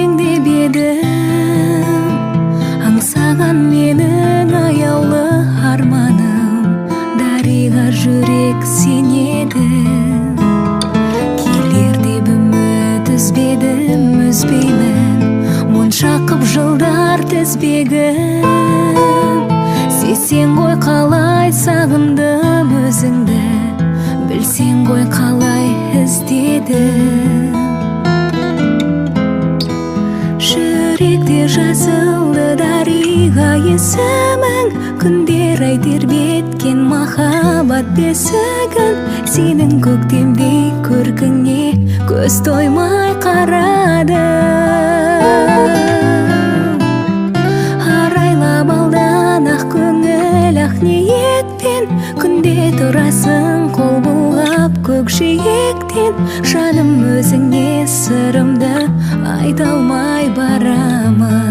келсең деп едім, аңсаған менің аяулы арманым, дариға жүрек сен едің. Келер деп үміт үзбедім, үзбеймін, монша қып жылдар тізбегін. Сен ғой қалай сағындым өзіңді, білсең ғой қалай іздедім. Жүректе жазылды дариға есімің, күндер ай тербеткен махаббат бесігін. Сенің көктемдей көркіңе көз тоймай қарады. Арайлап алдан ақ көңіл ақ ниетпен, күнде тұрасың қол бұлғап көкжиектен. Жаным өзіңе сырымды айта алмай барамын.